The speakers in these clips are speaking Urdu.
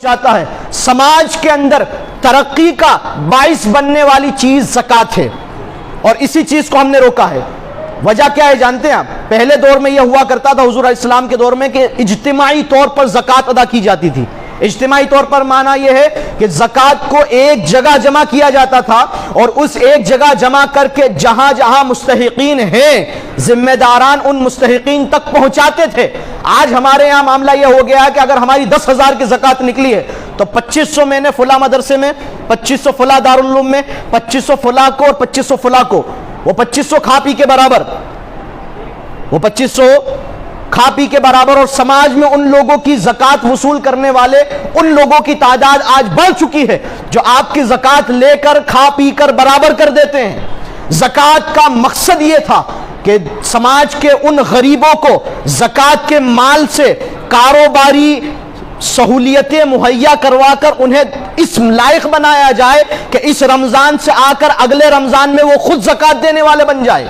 چاہتا ہے سماج کے اندر ترقی کا باعث بننے والی چیز زکوٰۃ ہے، اور اسی چیز کو ہم نے روکا ہے۔ وجہ کیا ہے جانتے ہیں آپ؟ پہلے دور میں یہ ہوا کرتا تھا حضور علیہ السلام کے دور میں کہ اجتماعی طور پر زکوٰۃ ادا کی جاتی تھی۔ اجتماعی طور پر معنی یہ ہے کہ زکوٰۃ کو ایک جگہ جمع کیا جاتا تھا، اور اس ایک جگہ جمع کر کے جہاں جہاں مستحقین ہیں ذمہ داران ان مستحقین تک پہنچاتے تھے۔ آج ہمارے یہاں معاملہ یہ ہو گیا ہے کہ اگر ہماری 10,000 کی زکوٰۃ نکلی ہے تو 2500 میں نے فلاں مدرسے میں، 2500 فلاں دارالعلوم میں، 2500 فلاں کو اور 2500 فلاں کو، وہ 2500 کھا پی کے برابر، وہ 2500 کھا پی کے برابر، اور سماج میں ان لوگوں کی زکوٰۃ وصول کرنے والے ان لوگوں کی تعداد آج بڑھ چکی ہے جو آپ کی زکوٰۃ لے کر کھا پی کر برابر کر دیتے ہیں۔ زکوٰۃ کا مقصد یہ تھا کہ سماج کے ان غریبوں کو زکوٰۃ کے مال سے کاروباری سہولیتیں مہیا کروا کر انہیں اس لائق بنایا جائے کہ اس رمضان سے آ کر اگلے رمضان میں وہ خود زکوٰۃ دینے والے بن جائے۔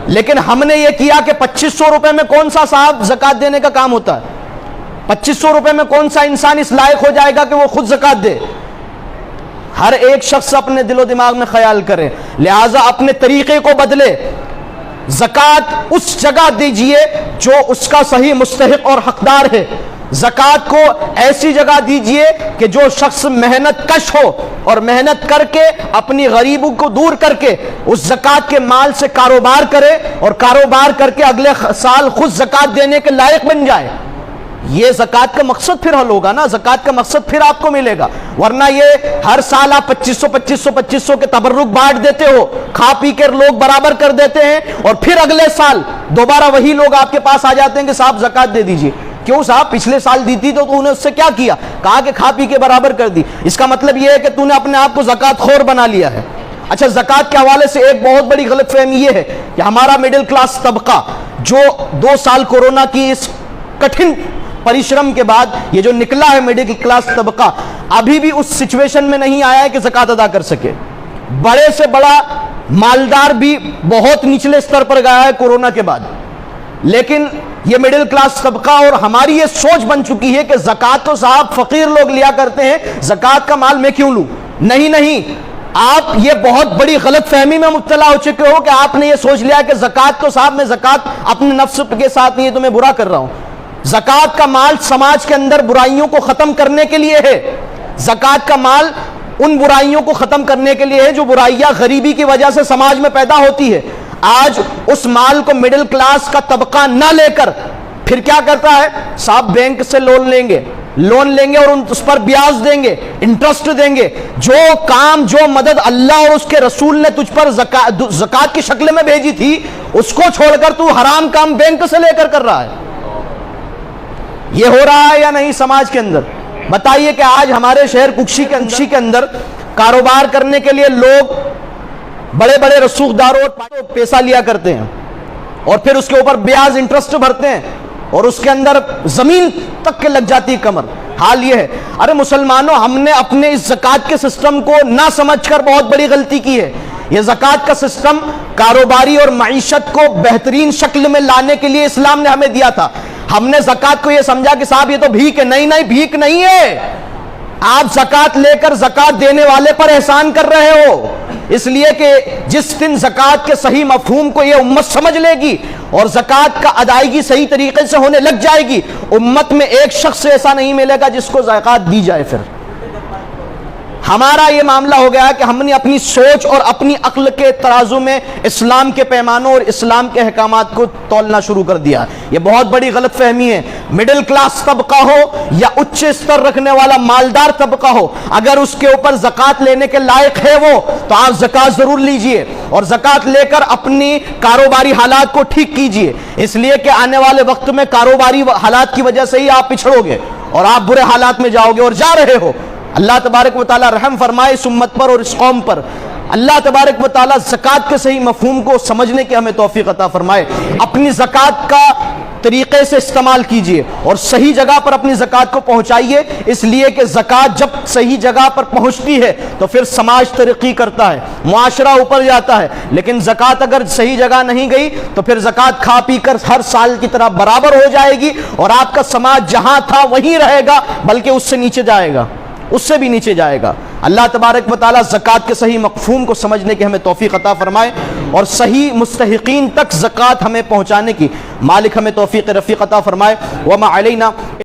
لیکن ہم نے یہ کیا کہ 2500 روپے میں کون سا صاحب زکوٰۃ دینے کا کام ہوتا ہے؟ 2500 روپے میں کون سا انسان اس لائق ہو جائے گا کہ وہ خود زکوٰۃ دے؟ ہر ایک شخص اپنے دل و دماغ میں خیال کرے، لہٰذا اپنے طریقے کو بدلے۔ زکوٰۃ اس جگہ دیجئے جو اس کا صحیح مستحق اور حقدار ہے۔ زکوٰۃ کو ایسی جگہ دیجئے کہ جو شخص محنت کش ہو اور محنت کر کے اپنی غریبوں کو دور کر کے اس زکوٰۃ کے مال سے کاروبار کرے، اور کاروبار کر کے اگلے سال خود زکوٰۃ دینے کے لائق بن جائے۔ یہ زکوٰۃ کا مقصد پھر حل ہوگا نا، زکوٰۃ کا مقصد پھر آپ کو ملے گا، ورنہ یہ ہر سال آپ 2500 کے تبرک بانٹ دیتے ہو، کھا پی کے لوگ برابر کر دیتے ہیں، اور پھر اگلے سال دوبارہ وہی لوگ آپ کے پاس آ جاتے ہیں کہ صاحب زکوٰۃ دے دیجئے۔ کیوں صاحب؟ پچھلے سال دی تھی تو تو نے اس سے کیا کیا؟ کہا کہ کھا پی کے برابر کر دی۔ اس کا مطلب یہ ہے کہ تو نے اپنے آپ کو زکوٰۃ خور بنا لیا ہے۔ اچھا، زکوٰۃ کے حوالے سے ایک بہت بڑی غلط فہمی یہ ہے کہ ہمارا مڈل کلاس طبقہ جو 2 سال کورونا کی اس کٹھن پریشرم کے بعد یہ جو نکلا ہے مڈل کلاس طبقہ، ابھی بھی اس سچویشن میں نہیں آیا ہے کہ زکوٰۃ ادا کر سکے۔ بڑے سے بڑا مالدار بھی بہت نچلے سطر پر گیا ہے کورونا کے بعد، لیکن یہ مڈل کلاس طبقہ اور ہماری یہ سوچ بن چکی ہے کہ زکوٰۃ تو صاحب فقیر لوگ لیا کرتے ہیں، زکوٰۃ کا مال میں کیوں لوں؟ نہیں، آپ یہ بہت بڑی غلط فہمی میں مبتلا ہو چکے ہو کہ آپ نے یہ سوچ لیا کہ زکوٰۃ تو صاحب میں زکوٰۃ اپنے نفس کے ساتھ نہیں، تو میں برا کر رہا ہوں۔ زکوٰۃ کا مال سماج کے اندر برائیوں کو ختم کرنے کے لیے ہے۔ زکوٰۃ کا مال ان برائیوں کو ختم کرنے کے لیے ہے جو برائیاں غریبی کی وجہ سے سماج میں پیدا ہوتی ہے۔ آج اس مال کو مڈل کلاس کا طبقہ نہ لے کر پھر کیا کرتا ہے؟ صاحب بینک سے لون لیں گے اور اس پر بیاج دیں گے، انٹرسٹ دیں گے۔ جو کام، جو مدد اللہ اور اس کے رسول نے تجھ پر زکوٰۃ کی شکل میں بھیجی تھی، اس کو چھوڑ کر تو حرام کام بینک سے لے کر رہا ہے۔ یہ ہو رہا ہے یا نہیں سماج کے اندر؟ بتائیے کہ آج ہمارے شہر ککشی کے اندر کاروبار کرنے کے لیے لوگ بڑے بڑے رسوخداروں اور پیسہ لیا کرتے ہیں، اور پھر اس کے اوپر بیاج انٹرسٹ بھرتے ہیں، اور اس کے اندر زمین تک کے لگ جاتی ہے کمر۔ حال یہ ہے، ارے مسلمانوں، ہم نے اپنے اس زکوٰۃ کے سسٹم کو نہ سمجھ کر بہت بڑی غلطی کی ہے۔ یہ زکوٰۃ کا سسٹم کاروباری اور معیشت کو بہترین شکل میں لانے کے لیے اسلام نے ہمیں دیا تھا۔ ہم نے زکوٰۃ کو یہ سمجھا کہ صاحب یہ تو بھیک ہے۔ نہیں، بھیک نہیں ہے۔ آپ زکوٰۃ لے کر زکوٰۃ دینے والے پر احسان کر رہے ہو، اس لیے کہ جس دن زکوٰۃ کے صحیح مفہوم کو یہ امت سمجھ لے گی اور زکوٰۃ کا ادائیگی صحیح طریقے سے ہونے لگ جائے گی، امت میں ایک شخص ایسا نہیں ملے گا جس کو زکوٰۃ دی جائے۔ پھر ہمارا یہ معاملہ ہو گیا کہ ہم نے اپنی سوچ اور اپنی عقل کے ترازو میں اسلام کے پیمانوں اور اسلام کے احکامات کو تولنا شروع کر دیا۔ یہ بہت بڑی غلط فہمی ہے۔ مڈل کلاس طبقہ ہو یا اچ استر رکھنے والا مالدار طبقہ ہو، اگر اس کے اوپر زکوٰۃ لینے کے لائق ہے وہ، تو آپ زکوٰۃ ضرور لیجئے، اور زکوٰۃ لے کر اپنی کاروباری حالات کو ٹھیک کیجئے، اس لیے کہ آنے والے وقت میں کاروباری حالات کی وجہ سے ہی آپ پچھڑو گے اور آپ برے حالات میں جاؤ گے، اور جا رہے ہو۔ اللہ تبارک و تعالی رحم فرمائے اس امت پر اور اس قوم پر۔ اللہ تبارک و تعالی زکوٰۃ کے صحیح مفہوم کو سمجھنے کی ہمیں توفیق عطا فرمائے۔ اپنی زکوٰۃ کا طریقے سے استعمال کیجئے اور صحیح جگہ پر اپنی زکوٰۃ کو پہنچائیے، اس لیے کہ زکوٰۃ جب صحیح جگہ پر پہنچتی ہے تو پھر سماج ترقی کرتا ہے، معاشرہ اوپر جاتا ہے۔ لیکن زکوٰۃ اگر صحیح جگہ نہیں گئی تو پھر زکوٰۃ کھا پی کر ہر سال کی طرح برابر ہو جائے گی اور آپ کا سماج جہاں تھا وہیں رہے گا، بلکہ اس سے نیچے جائے گا، اس سے بھی نیچے جائے گا۔ اللہ تبارک و تعالیٰ زکوٰۃ کے صحیح مفہوم کو سمجھنے کی ہمیں توفیق عطا فرمائے اور صحیح مستحقین تک زکوٰۃ ہمیں پہنچانے کی مالک ہمیں توفیق رفیق عطا فرمائے۔ وما علینا